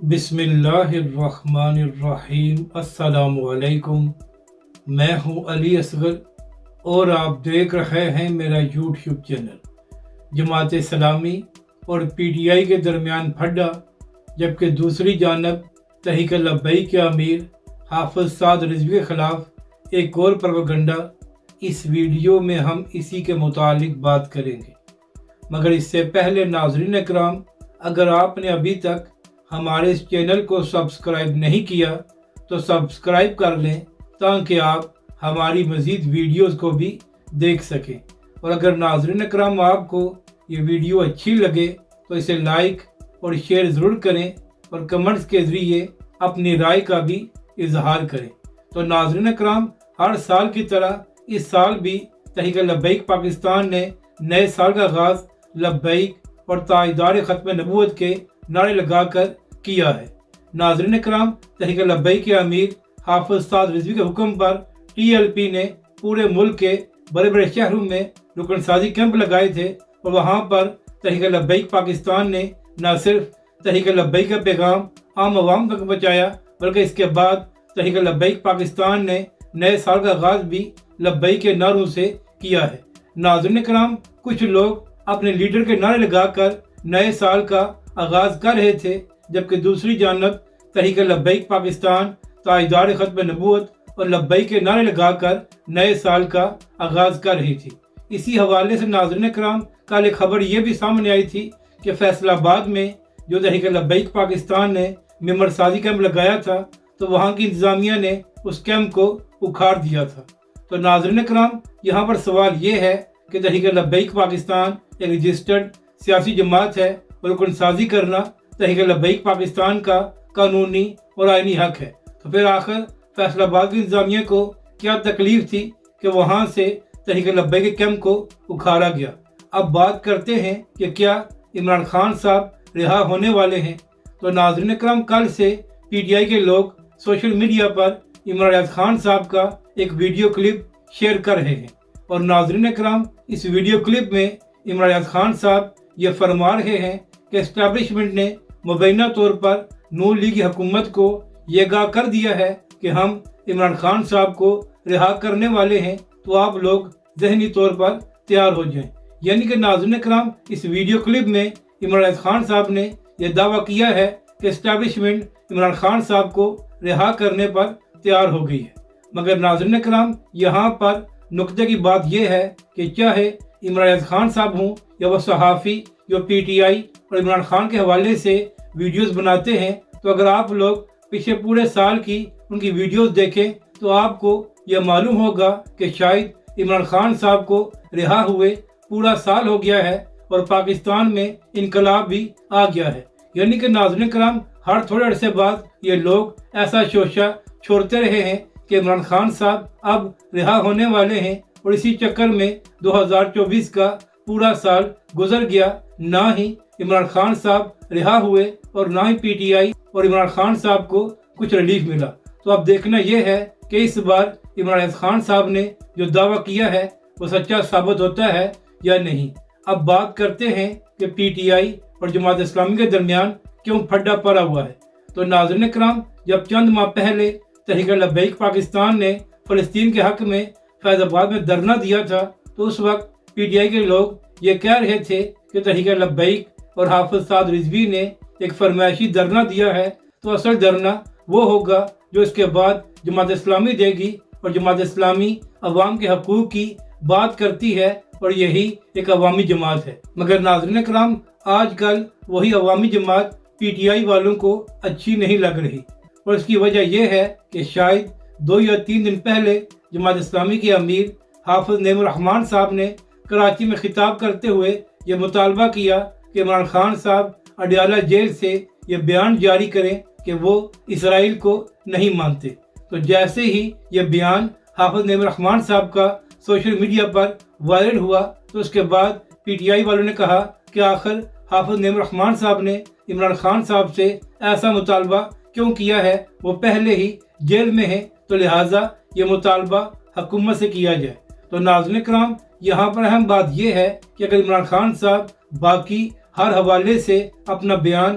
بسم اللہ الرحمن الرحیم۔ السلام علیکم، میں ہوں علی اصغر اور آپ دیکھ رہے ہیں میرا یوٹیوب چینل۔ جماعت اسلامی اور پی ٹی آئی کے درمیان پھڈا، جبکہ دوسری جانب تحریک لبیک کے امیر حافظ سعد رضوی کے خلاف ایک اور پروپیگنڈا۔ اس ویڈیو میں ہم اسی کے متعلق بات کریں گے، مگر اس سے پہلے ناظرین اکرام، اگر آپ نے ابھی تک ہمارے اس چینل کو سبسکرائب نہیں کیا تو سبسکرائب کر لیں تاکہ آپ ہماری مزید ویڈیوز کو بھی دیکھ سکیں۔ اور اگر ناظرین اکرام آپ کو یہ ویڈیو اچھی لگے تو اسے لائک اور شیئر ضرور کریں اور کمنٹس کے ذریعے اپنی رائے کا بھی اظہار کریں۔ تو ناظرین اکرام، ہر سال کی طرح اس سال بھی تحریک لبیک پاکستان نے نئے سال کا آغاز لبیک اور تاجدار ختم نبوت کے نعرے لگا کر کیا ہے۔ ناظرین اکرام، تحریک لبیک کے امیر حافظ سعد رضوی کے حکم پر ٹی ایل پی نے پورے ملک کے بڑے بڑے شہروں میں رکن سازی کیمپ لگائے تھے، اور وہاں پر تحریک لبیک پاکستان نے نہ صرف تحریک لبیک کا پیغام عام عوام تک پہنچایا، بلکہ اس کے بعد تحریک لبیک پاکستان نے نئے سال کا آغاز بھی لبیک کے نعروں سے کیا ہے۔ ناظرین اکرام، کچھ لوگ اپنے لیڈر کے نعرے لگا کر نئے سال کا آغاز کر رہے تھے، جبکہ دوسری جانب تحریک لبیک پاکستان تاجدار ختم نبوت اور لبیک کے نعرے لگا کر نئے سال کا آغاز کر رہی تھی۔ اسی حوالے سے ناظرین اکرام، کل ایک خبر یہ بھی سامنے آئی تھی کہ فیصل آباد میں جو تحریک لبیک پاکستان نے ممبر سازی کیمپ لگایا تھا، تو وہاں کی انتظامیہ نے اس کیمپ کو اکھاڑ دیا تھا۔ تو ناظرین اکرام، یہاں پر سوال یہ ہے کہ تحریک لبیک پاکستان ایک رجسٹرڈ سیاسی جماعت ہے اور رکن سازی کرنا تحریک لبیک پاکستان کا قانونی اور آئینی حق ہے، تو پھر آخر فیصل آباد کی انتظامیہ کو کیا تکلیف تھی کہ وہاں سے تحریک لبیک کے کیمپ کو اکھاڑا گیا؟ اب بات کرتے ہیں کہ کیا عمران خان صاحب رہا ہونے والے ہیں؟ تو ناظرین اکرام، کل سے پی ٹی آئی کے لوگ سوشل میڈیا پر عمران خان صاحب کا ایک ویڈیو کلپ شیئر کر رہے ہیں، اور ناظرین اکرام، اس ویڈیو کلپ میں عمران خان صاحب یہ فرما رہے ہیں کہ اسٹیبلشمنٹ نے مبینہ طور پر نون لیگ کی حکومت کو یہ آگاہ کر دیا ہے کہ ہم عمران خان صاحب کو رہا کرنے والے ہیں، تو آپ لوگ ذہنی طور پر تیار ہو جائیں۔ یعنی کہ ناظرین اکرام، اس ویڈیو کلپ میں عمران خان صاحب نے یہ دعویٰ کیا ہے کہ اسٹیبلشمنٹ عمران خان صاحب کو رہا کرنے پر تیار ہو گئی ہے۔ مگر ناظرین اکرام، یہاں پر نقطے کی بات یہ ہے کہ چاہے عمران خان صاحب ہوں یا وہ صحافی جو پی ٹی آئی اور عمران خان کے حوالے سے ویڈیوز بناتے ہیں، تو اگر آپ لوگ پچھلے پورے سال کی ان کی ویڈیوز دیکھیں تو آپ کو یہ معلوم ہوگا کہ شاید عمران خان صاحب کو رہا ہوئے پورا سال ہو گیا ہے اور پاکستان میں انقلاب بھی آ گیا ہے۔ یعنی کہ ناظرین کرام، ہر تھوڑے عرصے بعد یہ لوگ ایسا شوشہ چھوڑتے رہے ہیں کہ عمران خان صاحب اب رہا ہونے والے ہیں، اور اسی چکر میں 2024 کا پورا سال گزر گیا، نہ ہی عمران خان صاحب رہا ہوئے اور نہ ہی پی ٹی آئی اور عمران خان صاحب کو کچھ ریلیف ملا۔ تو اب دیکھنا یہ ہے کہ اس بار عمران خان صاحب نے جو دعویٰ کیا ہے وہ سچا ثابت ہوتا ہے یا نہیں۔ اب بات کرتے ہیں کہ پی ٹی آئی اور جماعت اسلامی کے درمیان کیوں پھڈا پڑا ہوا ہے۔ تو ناظرین کرام، جب چند ماہ پہلے تحریک لبیک پاکستان نے فلسطین کے حق میں فیض آباد میں دھرنا دیا تھا، تو اس وقت پی ٹی آئی کے لوگ یہ کہہ رہے تھے کہ تحریک لبیک اور حافظ سعد رضوی نے ایک فرمائشی دھرنا دیا ہے، تو اصل دھرنا وہ ہوگا جو اس کے بعد جماعت اسلامی دے گی، اور جماعت اسلامی عوام کے حقوق کی بات کرتی ہے، اور یہی ایک عوامی جماعت ہے۔ مگر ناظرین کرام، آج کل وہی عوامی جماعت پی ٹی آئی والوں کو اچھی نہیں لگ رہی، اور اس کی وجہ یہ ہے کہ شاید 2 یا 3 دن پہلے جماعت اسلامی کے امیر حافظ نعیم الرحمن صاحب نے کراچی میں خطاب کرتے ہوئے یہ مطالبہ کیا کہ عمران خان صاحب اڈیالہ جیل سے یہ بیان جاری کریں کہ وہ اسرائیل کو نہیں مانتے۔ تو جیسے ہی یہ بیان حافظ نعیم الرحمن صاحب کا سوشل میڈیا پر وائرل ہوا، تو اس کے بعد پی ٹی آئی والوں نے کہا کہ آخر حافظ نعیم الرحمن صاحب نے عمران خان صاحب سے ایسا مطالبہ کیوں کیا ہے؟ وہ پہلے ہی جیل میں ہے، تو لہٰذا یہ مطالبہ حکومت سے کیا جائے۔ تو ناظرین کرام، یہاں پر اہم بات یہ ہے کہ اگر عمران خان صاحب باقی ہر حوالے سے اپنا بیان